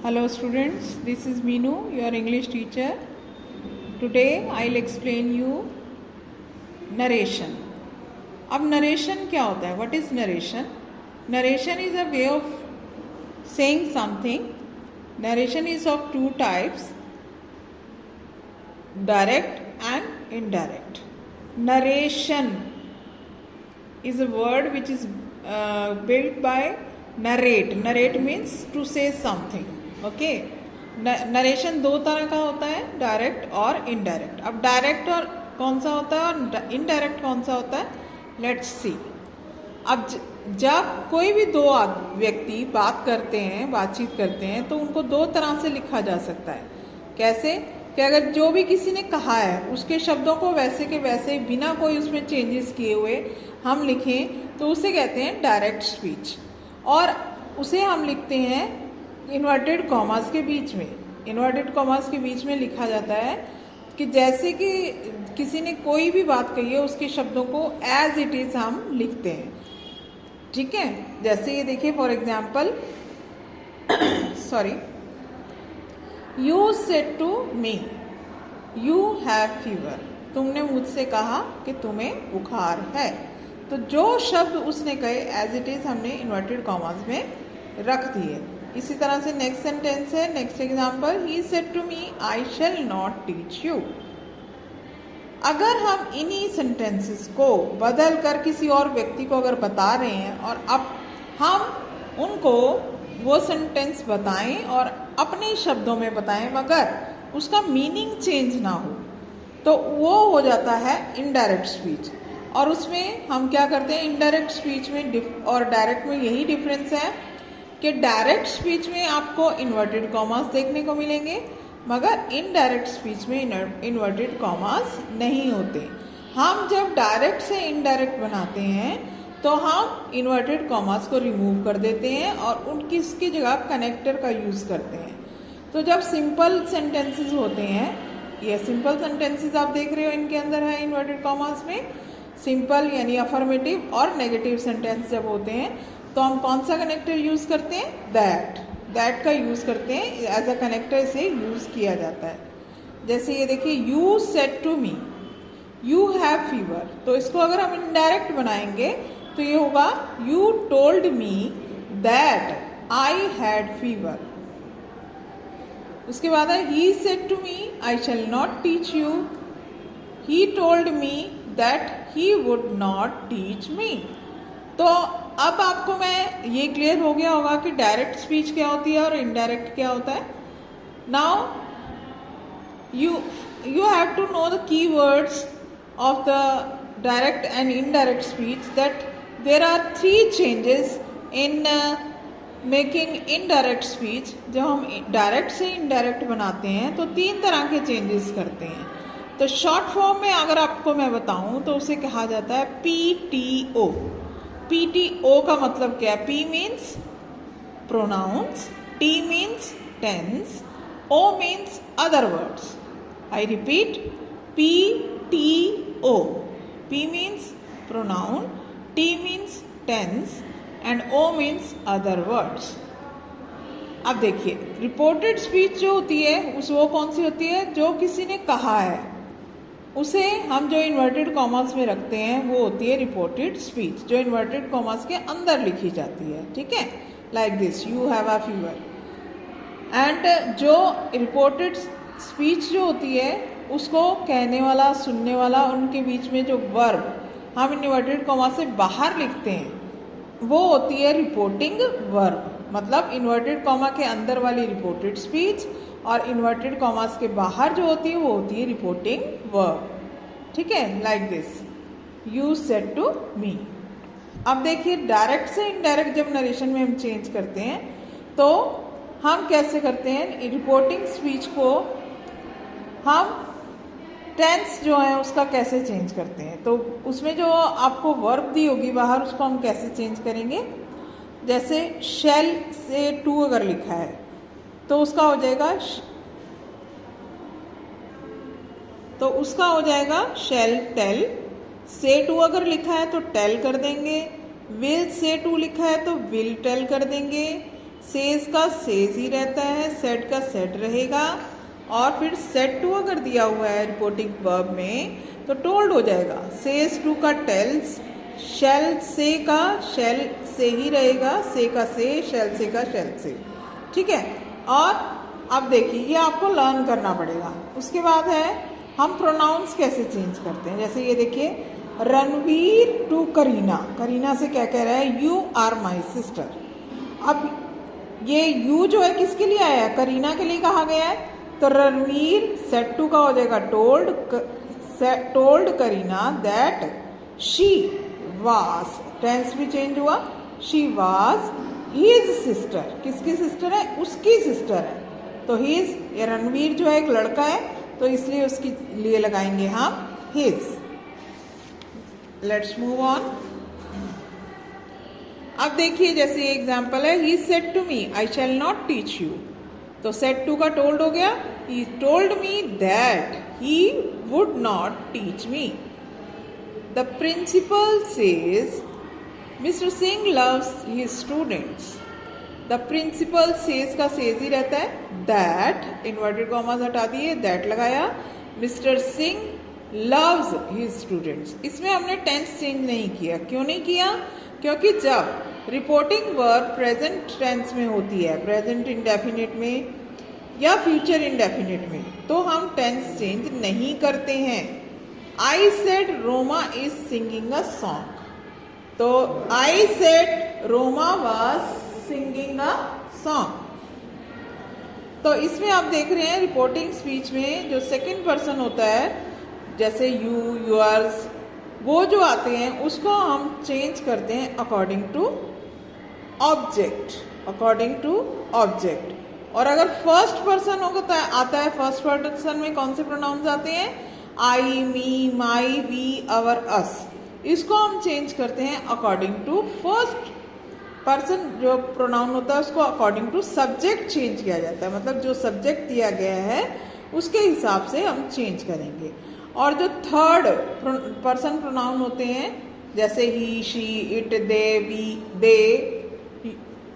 Hello students, this is Meenu, your English teacher. Today I'll explain you narration. अब narration क्या होता है? What is narration? Narration is a way of saying something. Narration is of two types, direct and indirect. Narration is a word which is built by narrate. Narrate means to say something. Okay, narration दो तरह का होता है, direct और indirect. अब direct और कौन सा होता है और इनडायरेक्ट कौन सा होता है, लेट्स सी. अब जब कोई भी दो व्यक्ति बात करते हैं, बातचीत करते हैं, तो उनको दो तरह से लिखा जा सकता है. कैसे कि अगर जो भी किसी ने कहा है उसके शब्दों को वैसे के वैसे बिना कोई उसमें चेंजेस किए हुए हम लिखें तो उसे कहते हैं डायरेक्ट स्पीच. और उसे हम लिखते हैं इन्वर्टेड कॉमास के बीच में. इन्वर्टेड कॉमास के बीच में लिखा जाता है कि जैसे कि किसी ने कोई भी बात कही है उसके शब्दों को एज इट इज़ हम लिखते हैं. ठीक है, जैसे ये देखिए for example, sorry, you said to me you have fever. तुमने मुझसे कहा कि तुम्हें बुखार है. तो जो शब्द उसने कहे एज इट इज़ हमने इन्वर्टेड कॉमास में रख दिए. इसी तरह से नेक्स्ट सेंटेंस है, next example, he said to me I shall not teach you. अगर हम इन्हीं सेंटेंसेस को बदल कर किसी और व्यक्ति को अगर बता रहे हैं और अब हम उनको वो सेंटेंस बताएं और अपने शब्दों में बताएं मगर उसका मीनिंग चेंज ना हो, तो वो हो जाता है इनडायरेक्ट स्पीच. और उसमें हम क्या करते हैं, इनडायरेक्ट स्पीच में और डायरेक्ट में यही डिफरेंस है कि डायरेक्ट स्पीच में आपको इन्वर्टेड कॉमास देखने को मिलेंगे मगर इनडायरेक्ट स्पीच में इन्वर्टेड कॉमास नहीं होते. हम जब डायरेक्ट से इनडायरेक्ट बनाते हैं तो हम इन्वर्टेड कॉमास को रिमूव कर देते हैं और उनकी इसकी जगह कनेक्टर का यूज़ करते हैं. तो जब सिंपल सेंटेंसेस होते हैं, ये सिंपल सेंटेंसेस आप देख रहे हो इनके अंदर है इन्वर्टेड कॉमास में. सिंपल यानी अफर्मेटिव और नेगेटिव सेंटेंस जब होते हैं तो हम कौन सा कनेक्टर यूज़ करते हैं, दैट का यूज़ करते हैं. एज अ कनेक्टर से यूज़ किया जाता है. जैसे ये देखिए, you said to me you have fever. तो इसको अगर हम इनडायरेक्ट बनाएंगे तो ये होगा you told me that I had fever. उसके बाद है he said to me I shall not teach you. He told me that he would not teach me. तो अब आपको मैं ये क्लियर हो गया होगा कि डायरेक्ट स्पीच क्या होती है और इनडायरेक्ट क्या होता है. Now you have to know the key words of the direct and indirect speech, that there are three changes in making indirect speech. जब हम डायरेक्ट से इनडायरेक्ट बनाते हैं तो तीन तरह के चेंजेस करते हैं. तो शॉर्ट फॉर्म में अगर आपको मैं बताऊं तो उसे कहा जाता है PTO. PTO का मतलब क्या है? P means pronouns, T means tense, O means other words. I repeat, PTO. P means pronoun, T means tense and O means other words. अब देखिए, रिपोर्टेड स्पीच जो होती है वो कौन सी होती है, जो किसी ने कहा है उसे हम जो इन्वर्टेड कॉमास में रखते हैं वो होती है रिपोर्टेड स्पीच, जो इन्वर्टेड कॉमास के अंदर लिखी जाती है. ठीक है, like this, you have a fever. And जो रिपोर्टेड स्पीच जो होती है उसको कहने वाला, सुनने वाला, उनके बीच में जो वर्ब हम इन्वर्टेड कॉमास से बाहर लिखते हैं वो होती है रिपोर्टिंग वर्ब. मतलब इन्वर्टेड कॉमा के अंदर वाली रिपोर्टेड स्पीच और इन्वर्टेड कॉमास के बाहर जो होती है वो होती है रिपोर्टिंग वर्ब. ठीक है, like this, you said to me. अब देखिए, डायरेक्ट से इनडायरेक्ट जब नरेशन में हम चेंज करते हैं तो हम कैसे करते हैं, रिपोर्टिंग स्पीच को हम टेंस जो है उसका कैसे चेंज करते हैं. तो उसमें जो आपको वर्ब दी होगी बाहर उसको हम कैसे चेंज करेंगे. जैसे शैल से टू अगर लिखा है तो उसका हो जाएगा शैल टेल. से टू अगर लिखा है तो टेल कर देंगे. विल से टू लिखा है तो विल टेल कर देंगे. सेज का सेज ही रहता है, सेड का सेड रहेगा, और फिर सेड टू अगर दिया हुआ है रिपोर्टिंग वर्ब में तो टोल्ड हो जाएगा। सेज टू का टेल्स, शेल से का शेल से ही रहेगा, से का से, शेल से का शेल से, ठीक है। और अब देखिए ये आपको लर्न करना पड़ेगा। उसके बाद है हम प्रोनाउंस कैसे चेंज करते हैं। जैसे ये देखिए, रणवीर टू करीना, करीना से क्या कह रहा है, यू आर माई सिस्टर। अब ये यू जो है किसके लिए आया है, करीना के लिए कहा गया है, तो रणवीर सेड टू का हो जाएगा told Kareena that she was, tense भी चेंज हुआ, शी वाज हिज सिस्टर, किसकी सिस्टर है, उसकी सिस्टर है। तो हिज, ये रणवीर जो है एक लड़का है तो इसलिए उसके लिए लगाएंगे हम हिज। Let's move on. अब देखिए जैसे एग्जाम्पल है, he said to me I shall not teach you, तो सेड टू का टोल्ड हो गया, he told me that he would not teach me. The principal says Mister Singh loves his students, the principal says का says ही रहता है, that inverted commas हटा दिए, दैट लगाया, Mister Singh loves his students. इसमें हमने टेंस चेंज नहीं किया। क्यों नहीं किया, क्योंकि जब रिपोर्टिंग वर्ब प्रेजेंट टेंस में होती है, प्रेजेंट इंडेफिनिट में या फ्यूचर इंडेफिनिट में, तो हम टेंस चेंज नहीं करते हैं। I said Roma is singing a song, तो I said Roma was singing a song. तो इसमें आप देख रहे हैं रिपोर्टिंग स्पीच में जो सेकंड पर्सन होता है, जैसे यू, योर्स, वो जो आते हैं उसको हम चेंज करते हैं according to object, according to object. और अगर फर्स्ट पर्सन होता है, आता है फर्स्ट पर्सन में कौन से प्रोनाउंस आते हैं, आई, मी, माई, वी, अवर, अस, इसको हम चेंज करते हैं अकॉर्डिंग टू फर्स्ट पर्सन। जो प्रोनाउन होता है उसको अकॉर्डिंग टू सब्जेक्ट चेंज किया जाता है, मतलब जो सब्जेक्ट दिया गया है उसके हिसाब से हम चेंज करेंगे। और जो थर्ड पर्सन प्रोनाउन होते हैं, जैसे ही, शी, इट, दे, वी, दे,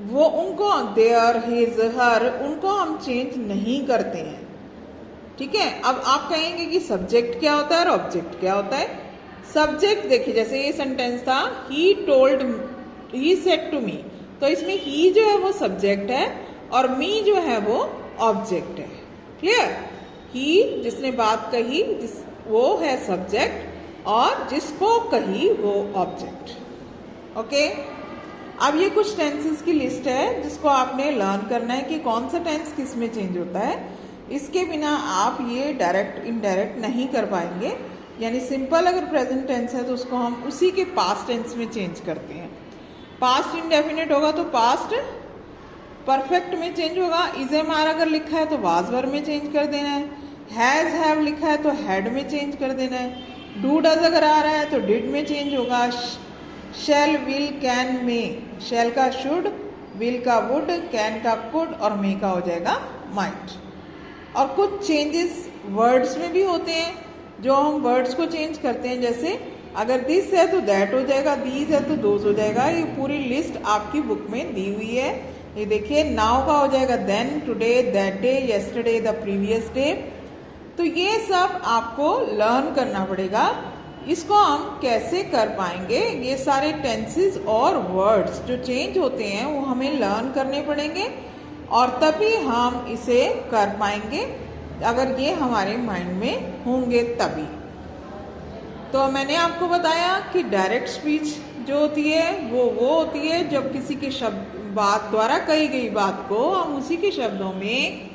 वो उनको देयर, हिज, हर, उनको हम चेंज नहीं करते हैं, ठीक है। अब आप कहेंगे कि सब्जेक्ट क्या होता है और ऑब्जेक्ट क्या होता है। सब्जेक्ट देखिए, जैसे ये सेंटेंस था, he told, he said to me, तो इसमें ही जो है वो सब्जेक्ट है और मी जो है वो ऑब्जेक्ट है। क्लियर, ही जिसने बात कही वो है सब्जेक्ट और जिसको कही वो ऑब्जेक्ट। ओके, अब ये कुछ टेंसेस की लिस्ट है जिसको आपने लर्न करना है कि कौन सा टेंस किस में चेंज होता है। इसके बिना आप ये डायरेक्ट इनडायरेक्ट नहीं कर पाएंगे। यानी सिंपल अगर प्रेजेंट टेंस है तो उसको हम उसी के पास्ट टेंस में चेंज करते हैं। पास्ट इंडेफिनिट होगा तो पास्ट परफेक्ट में चेंज होगा। इज एम आर अगर लिखा है तो वाज वर में चेंज कर देना है। हैज हैव लिखा है तो हैड में चेंज कर देना है। डू डज अगर आ रहा है तो डिड में चेंज होगा। शैल, विल, कैन, में, शैल का शुड, विल का वुड, कैन का कुड और मे का हो जाएगा माइट। और कुछ चेंजेस वर्ड्स में भी होते हैं जो हम वर्ड्स को चेंज करते हैं। जैसे अगर दिस है तो दैट हो जाएगा, दीज है तो दोज हो जाएगा। ये पूरी लिस्ट आपकी बुक में दी हुई है। ये देखिए, नाउ का हो जाएगा then, today, that day, yesterday, the previous day. तो ये सब आपको लर्न करना पड़ेगा। इसको हम कैसे कर पाएंगे, ये सारे टेंसेस और वर्ड्स जो चेंज होते हैं वो हमें लर्न करने पड़ेंगे और तभी हम इसे कर पाएंगे, अगर ये हमारे माइंड में होंगे तभी। तो मैंने आपको बताया कि डायरेक्ट स्पीच जो होती है वो होती है जब किसी के बात द्वारा कही गई बात को हम उसी के शब्दों में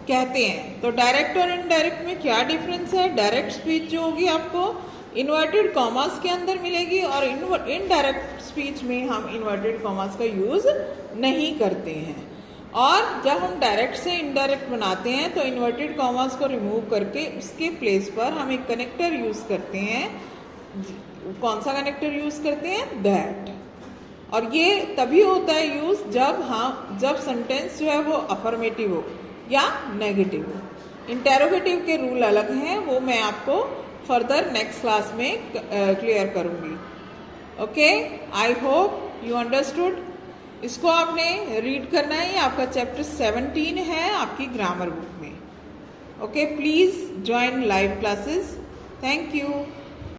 कहते हैं। तो डायरेक्ट और इनडायरेक्ट में क्या डिफरेंस है। डायरेक्ट स्पीच जो होगी आपको इन्वर्टेड कॉमास के अंदर मिलेगी और इनडायरेक्ट स्पीच में हम इन्वर्टेड कॉमास का यूज नहीं करते हैं। और जब हम डायरेक्ट से इनडायरेक्ट बनाते हैं तो इन्वर्टेड कॉमास को रिमूव करके उसके प्लेस पर हम एक कनेक्टर यूज करते हैं। कौन सा कनेक्टर यूज करते हैं, दैट। और ये तभी होता है यूज जब सेंटेंस जो है वो अफर्मेटिव हो या नेगेटिव हो। इंटेरोगेटिव के रूल अलग हैं, वो मैं आपको फर्दर नेक्स्ट क्लास में क्लियर करूंगी। Okay, I hope you understood. इसको आपने रीड करना है। ये आपका चैप्टर 17 है आपकी ग्रामर बुक में। Okay, please join live classes. Thank you.